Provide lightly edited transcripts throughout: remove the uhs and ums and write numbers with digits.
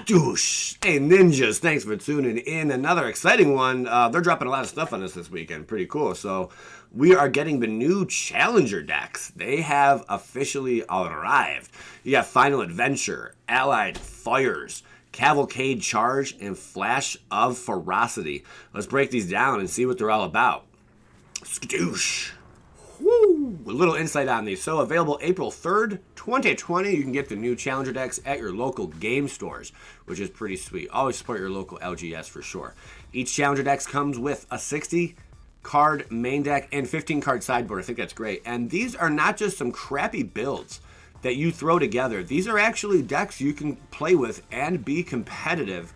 Skadoosh! Hey ninjas, thanks for tuning in. Another exciting one. They're dropping a lot of stuff on us this weekend. Pretty cool. So we are getting the new Challenger decks. They have officially arrived. You got Final Adventure, Allied Fires, Cavalcade Charge, and Flash of Ferocity. Let's break these down and see what they're all about. Skadoosh! Woo! A little insight on these. So available April 3rd, 2020. You can get the new Challenger decks at your local game stores, which is pretty sweet. Always support your local LGS for sure. Each Challenger decks comes with a 60 card main deck and 15 card sideboard. I think that's great. And these are not just some crappy builds that you throw together. These are actually decks you can play with and be competitive.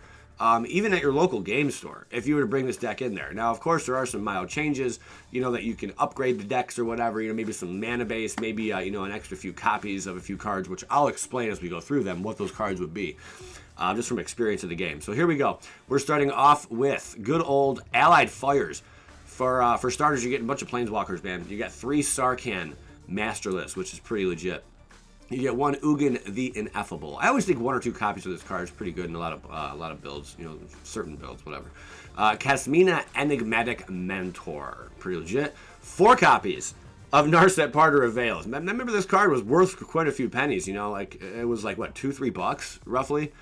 Even at your local game store, if you were to bring this deck in there. Now, of course, there are some mild changes, that you can upgrade the decks or whatever, maybe some mana base, maybe, an extra few copies of a few cards, which I'll explain as we go through them, what those cards would be, just from experience of the game. So here we go. We're starting off with good old Allied Fires. For starters, you're getting a bunch of Planeswalkers, man. You got 3 Sarkhan Masterless, which is pretty legit. You get 1 Ugin the Ineffable. I always think 1 or 2 copies of this card is pretty good in a lot of builds, certain builds, whatever. Kasmina Enigmatic Mentor, pretty legit. 4 copies of Narset Parter of Veils. I remember this card was worth quite a few pennies, like it was like what, $2-3 roughly.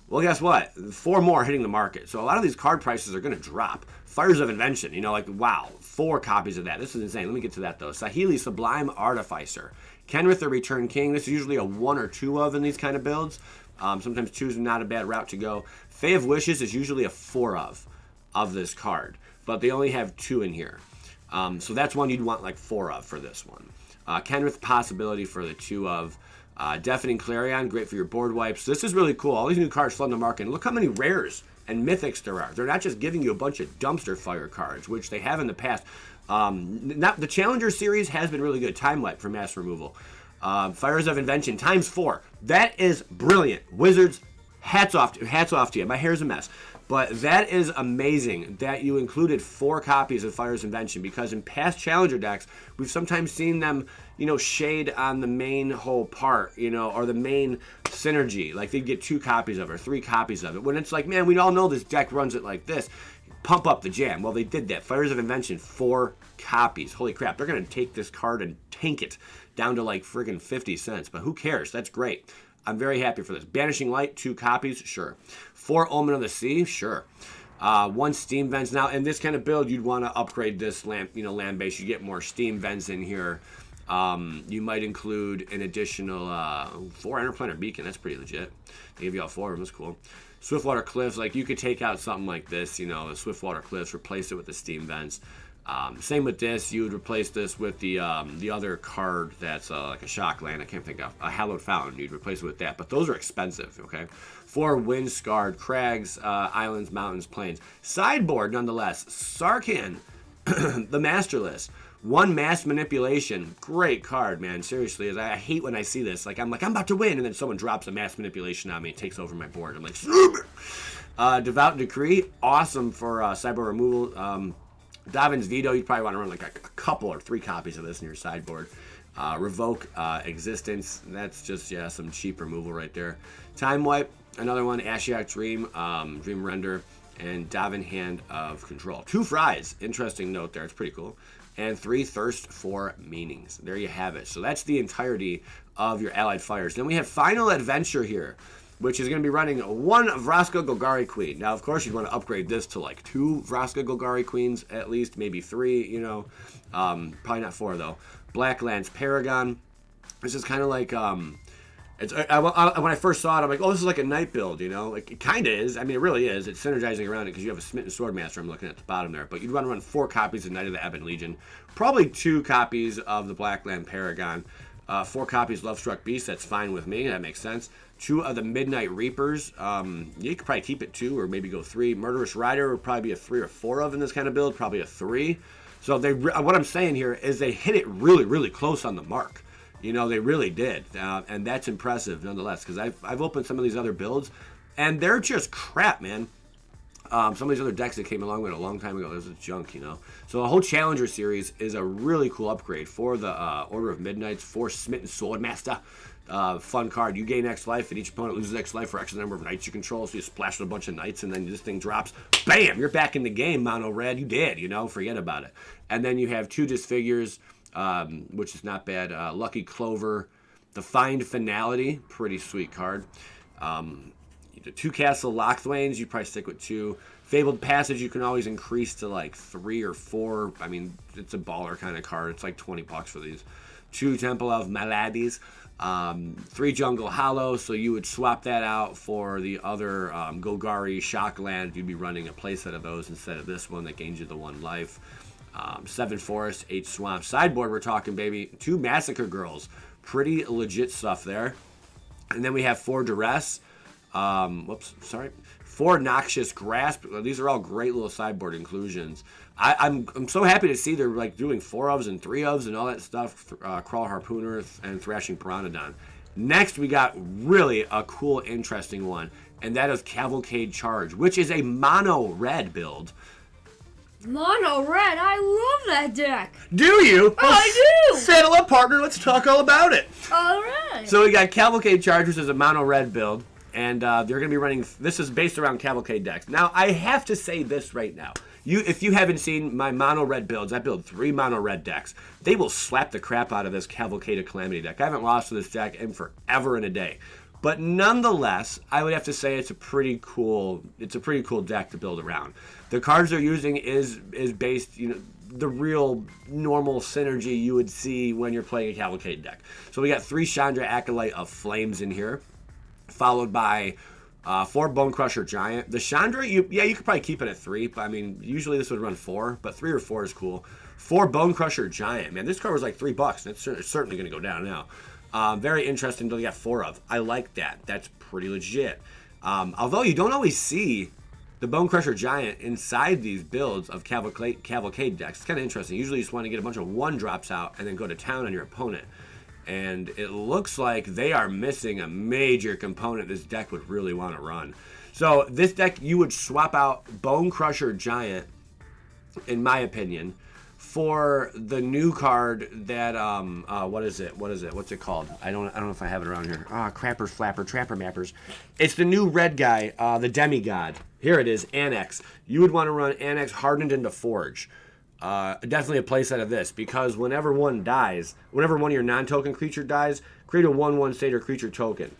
Well, guess what? 4 more hitting the market. So a lot of these card prices are going to drop. Fires of Invention, wow, 4 copies of that. This is insane. Let me get to that though. Saheeli Sublime Artificer. Kenrith the Return King. This is usually a 1 or 2 of in these kind of builds. Sometimes 2 is not a bad route to go. Fae of Wishes is usually a 4 of this card, but they only have 2 in here. So that's one you'd want like 4 of for this one. Kenrith Possibility for the 2 of. Deafening Clarion, great for your board wipes. This is really cool. All these new cards flooding the market. And look how many rares and mythics there are. They're not just giving you a bunch of dumpster fire cards, which they have in the past. The Challenger series has been really good. Time Wipe for mass removal. Fires of Invention times 4. That is brilliant. Wizards, hats off to you. My hair's a mess. But that is amazing that you included 4 copies of Fires of Invention, because in past Challenger decks, we've sometimes seen them, shade on the main whole part, or the main synergy. Like they'd get 2 copies of it or 3 copies of it. When it's like, man, we all know this deck runs it like this. Pump up the jam. Well, they did that. Fires of Invention, 4 copies. Holy crap. They're going to take this card and tank it down to like friggin' 50 cents. But who cares? That's great. I'm very happy for this. Banishing Light, 2 copies, sure. 4 Omen of the Sea, sure. 1 Steam Vents. Now, in this kind of build, you'd want to upgrade this land base. You get more Steam Vents in here. You might include an additional 4 Interplanar Beacon. That's pretty legit. They give you all 4 of them. That's cool. Swiftwater Cliffs. Like, you could take out something like this, the Swiftwater Cliffs, replace it with the Steam Vents. Same with this. You would replace this with the other card that's like a shock land. I can't think of. A Hallowed Fountain. You'd replace it with that. But those are expensive, okay? 4 Wind-Scarred Crags, Islands, Mountains, Plains. Sideboard, nonetheless. Sarkhan, the Masterless. 1 Mass Manipulation. Great card, man. Seriously, I hate when I see this. I'm about to win, and then someone drops a Mass Manipulation on me and takes over my board. I'm like, Devout Decree. Awesome for sideboard removal. Davin's Veto, you'd probably want to run like a couple or 3 copies of this in your sideboard. Revoke Existence, that's just, some cheap removal right there. Time Wipe, another one. Ashiok Dream, Dream Render, and Davin Hand of Control. 2 Fries, interesting note there, it's pretty cool. And 3 Thirst for Meanings. There you have it. So that's the entirety of your Allied Fires. Then we have Final Adventure here, which is going to be running 1 Vraska Golgari Queen. Now, of course, you'd want to upgrade this to like 2 Vraska Golgari Queens, at least, maybe 3, probably not 4, though. Blacklands Paragon. This is kind of like, when I first saw it, I'm like, oh, this is like a night build, Like, it kind of is. I mean, it really is. It's synergizing around it because you have a Smitten Swordmaster I'm looking at the bottom there. But you'd want to run 4 copies of Knight of the Ebon Legion. Probably 2 copies of the Blackland Paragon. 4 copies Lovestruck Beast. That's fine with me. That makes sense. 2 of the Midnight Reapers. You could probably keep it 2 or maybe go 3. Murderous Rider would probably be a 3 or 4 of in this kind of build. Probably a 3. So what I'm saying here is they hit it really, really close on the mark. They really did. And that's impressive nonetheless, because I've opened some of these other builds, and they're just crap, man. Some of these other decks that came along with it a long time ago, this is junk, So the whole Challenger series is a really cool upgrade for the Order of Midnights, for Smitten Swordmaster. Fun card. You gain X life, and each opponent loses X life for X number of knights you control. So you splash with a bunch of knights, and then this thing drops. Bam! You're back in the game, mono red. You did, forget about it. And then you have 2 disfigures, which is not bad. Lucky Clover. The Find Finality, pretty sweet card. 2 Castle Lochthwains, you probably stick with 2. Fabled Passage, you can always increase to like 3 or 4. I mean, it's a baller kind of card. It's like $20 for these. 2 Temple of Maladies. 3 Jungle Hollow, so you would swap that out for the other Golgari Shockland. You'd be running a playset of those instead of this one that gains you the 1 life. 7 Forest, 8 Swamp. Sideboard, we're talking, baby. 2 Massacre Girls. Pretty legit stuff there. And then we have 4 Duress. 4 Noxious Grasp. These are all great little sideboard inclusions. I'm so happy to see they're like doing 4 ofs and 3 ofs and all that stuff. Crawl Harpooner and Thrashing Pteranodon. Next, we got really a cool, interesting one, and that is Cavalcade Charge, which is a mono red build. Mono red, I love that deck. Do you? Oh, I do. Saddle up, partner. Let's talk all about it. All right. So we got Cavalcade Charge, which is a mono red build. And they're going to be running, this is based around Cavalcade decks. Now, I have to say this right now. If you haven't seen my mono red builds, I build 3 mono red decks. They will slap the crap out of this Cavalcade of Calamity deck. I haven't lost to this deck in forever and a day. But nonetheless, I would have to say it's a pretty cool deck to build around. The cards they're using is based, the real normal synergy you would see when you're playing a Cavalcade deck. So we got 3 Chandra Acolyte of Flames in here, followed by 4 Bone Crusher Giant. The Chandra, you could probably keep it at 3, but I mean, usually this would run 4, but 3 or 4 is cool. 4 Bone Crusher Giant. Man, this card was like $3, and it's certainly going to go down now. Very interesting to get 4 of. I like that. That's pretty legit. Although you don't always see the Bone Crusher Giant inside these builds of Cavalcade decks. It's kind of interesting. Usually you just want to get a bunch of 1-drops out and then go to town on your opponent. And it looks like they are missing a major component this deck would really want to run. So this deck, you would swap out Bone Crusher Giant, in my opinion, for the new card that what is it? What's it called? I don't know if I have it around here. Crapper Flapper Trapper Mappers. It's the new red guy, the Demigod. Here it is, Annex. You would want to run Annex Hardened into Forge. Definitely a playset of this, because whenever one of your non-token creature dies, create a 1/1 state or creature token,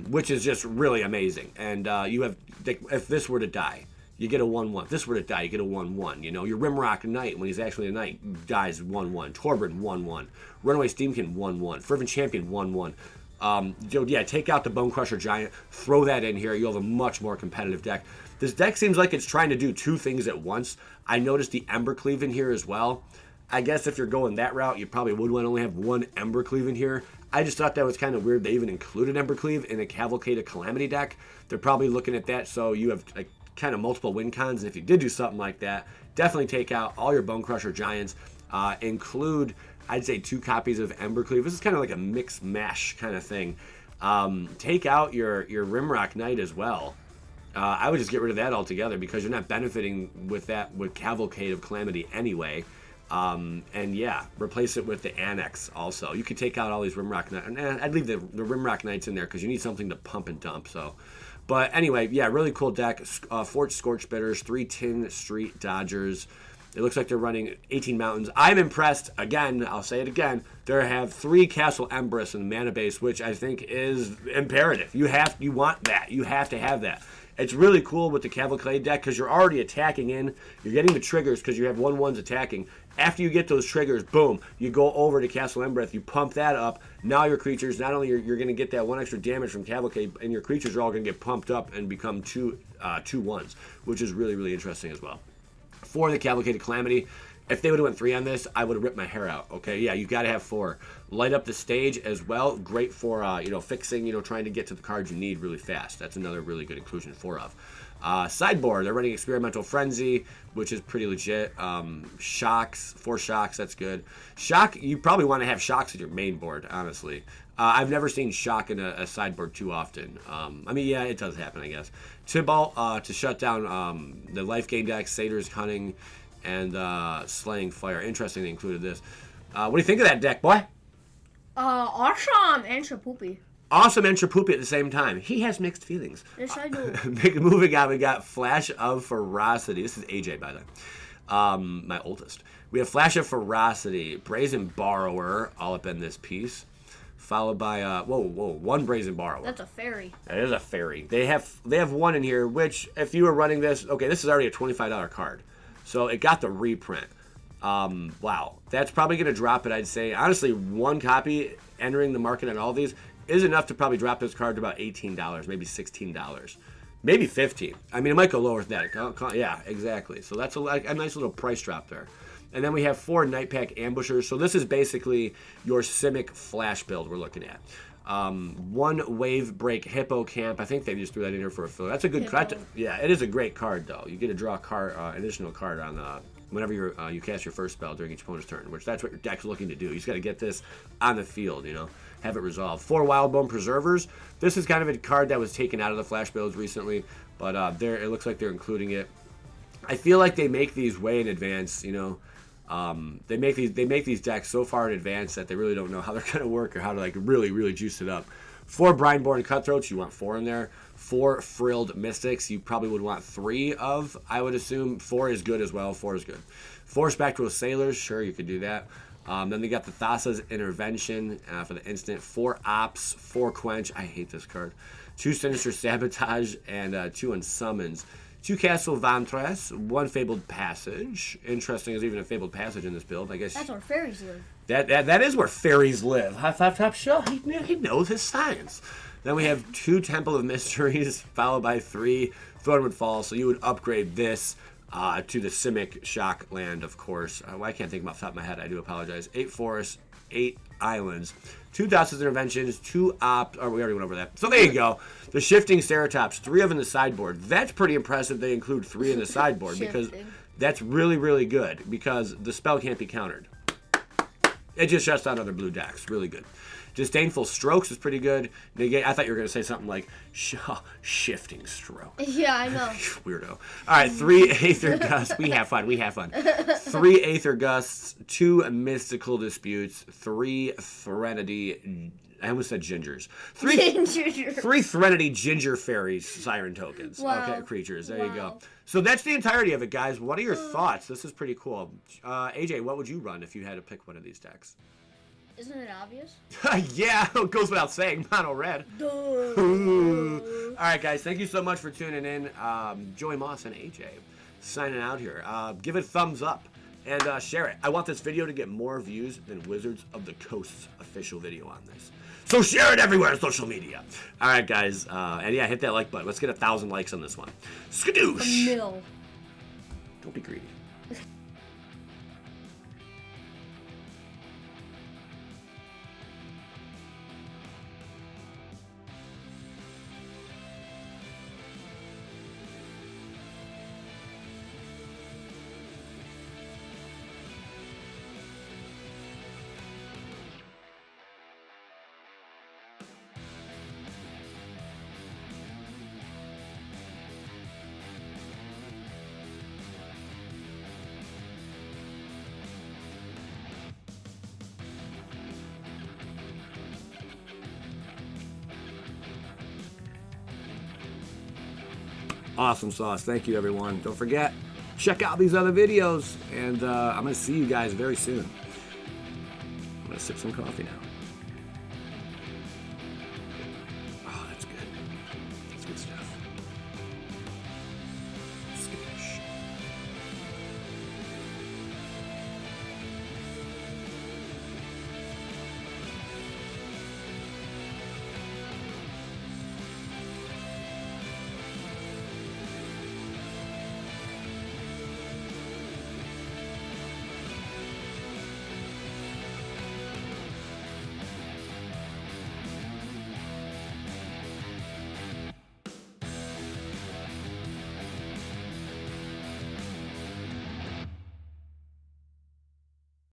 which is just really amazing. And you have, if this were to die, you get a 1/1. If this were to die, you get a 1/1. Your Rimrock Knight, when he's actually a knight, dies 1/1. Torbran 1/1. Runaway Steamkin 1/1. Fervent Champion 1/1. Take out the Bone Crusher Giant, throw that in here. You'll have a much more competitive deck. This deck seems like it's trying to do 2 things at once. I noticed the Embercleave in here as well. I guess if you're going that route, you probably would want to only have 1 Embercleave in here. I just thought that was kind of weird they even included Embercleave in a Cavalcade of Calamity deck. They're probably looking at that so you have kind of multiple win cons. And if you did do something like that, definitely take out all your Bone Crusher Giants. Include, I'd say, 2 copies of Embercleave. This is kind of like a mix mash kind of thing. Take out your Rimrock Knight as well. I would just get rid of that altogether because you're not benefiting with Cavalcade of Calamity anyway. Replace it with the Annex also. You could take out all these Rimrock Knights. I'd leave the Rimrock Knights in there because you need something to pump and dump. But anyway, really cool deck. Fort Scorchbitters, 3 Tin Street Dodgers. It looks like they're running 18 Mountains. I'm impressed. Again, I'll say it again. They have 3 Castle Empress in the mana base, which I think is imperative. You want that. You have to have that. It's really cool with the Cavalcade deck because you're already attacking in. You're getting the triggers because you have 1/1s attacking. After you get those triggers, boom, you go over to Castle Embereth. You pump that up. Now your creatures, not only you're going to get that 1 extra damage from Cavalcade, and your creatures are all going to get pumped up and become 2/1s, which is really, really interesting as well. For the Cavalcade of Calamity, if they would have went 3 on this, I would have ripped my hair out. Okay, yeah, you got to have 4. Light up the stage as well. Great for fixing, trying to get to the cards you need really fast. That's another really good inclusion 4 of. Sideboard, they're running Experimental Frenzy, which is pretty legit. Shocks, 4 Shocks, that's good. Shock, you probably want to have Shocks with your main board, honestly. I've never seen Shock in a sideboard too often. It does happen, I guess. Tibalt to shut down the life gain deck, Satyr's Cunning, and Slaying Fire. Interesting they included this. What do you think of that deck, boy? Awesome and Shapoopy. Awesome and Trapoopy at the same time. He has mixed feelings. Yes, I do. Moving on, we got Flash of Ferocity. This is AJ, by the way. My oldest. We have Flash of Ferocity, Brazen Borrower, all up in this piece. Followed by, one Brazen Borrower. That's a fairy. That is a fairy. They have one in here, which, if you were running this, okay, this is already a $25 card. So it got the reprint. Wow. That's probably going to drop it, I'd say. Honestly, one copy entering the market on all these is enough to probably drop this card to about $18, maybe $16. Maybe $15. I mean, it might go lower than that. Yeah, exactly. So that's a nice little price drop there. And then we have 4 Night Pack Ambushers. So this is basically your Simic Flash build we're looking at. 1 Wave Break Hippo Camp. I think they just threw that in here for a filler. That's a good card. Yeah, it is a great card, though. You get to draw a card, additional card on whenever you cast your first spell during each opponent's turn, which that's what your deck's looking to do. You just got to get this on the field, have it resolved. 4 Wildbone Preservers. This is kind of a card that was taken out of the Flash builds recently, but it looks like they're including it. I feel like they make these way in advance, they make these decks so far in advance that they really don't know how they're going to work or how to really juice it up. 4 Brineborn Cutthroats, you want 4 in there. 4 Frilled Mystics, you probably would want 3 of, I would assume. 4 is good as well. 4 is good. 4 Spectral Sailors, sure, you could do that. Then they got the Thassa's Intervention for the instant. 4 Ops, 4 Quench, I hate this card. 2 Sinister Sabotage, and 2 Unsummons. 2 Castle Vantress, 1 Fabled Passage. Interesting, there's even a Fabled Passage in this build, I guess. That's where fairies live. That is where fairies live. High five, top shelf. He knows his science. Then we have 2 Temple of Mysteries, followed by 3 Thornwood Falls. So you would upgrade this to the Simic Shock Land, of course. I can't think off the top of my head. I do apologize. 8 forests, 8 islands, 2 Thassa's Interventions, 2 Opt. Oh, we already went over that. So there you go. The Shifting Ceratops, 3 of them in the sideboard. That's pretty impressive. They include 3 in the sideboard because that's really good because the spell can't be countered. It just shuts down other blue decks. Really good. Disdainful Strokes is pretty good. I thought you were going to say something like Shifting Stroke. Yeah, I know. Weirdo. All right, 3 Aether Gusts. We have fun. 3 Aether Gusts, 2 Mystical Disputes, 3 Threnody. I almost said gingers. 3 Threnody Ginger Fairies Siren tokens. Wow. Okay, creatures. There you go. So that's the entirety of it, guys. What are your thoughts? This is pretty cool. AJ, what would you run if you had to pick one of these decks? Isn't it obvious? Yeah, it goes without saying. Mono red. All right, guys. Thank you so much for tuning in. Joey Moss and AJ signing out here. Give it a thumbs up and share it. I want this video to get more views than Wizards of the Coast's official video on this. So share it everywhere on social media. All right, guys. And yeah, hit that like button. Let's get 1,000 likes on this one. Skadoosh. A mill. Don't be greedy. Awesome sauce. Thank you, everyone. Don't forget, check out these other videos. And I'm going to see you guys very soon. I'm going to sip some coffee now. Oh, that's good. That's good stuff.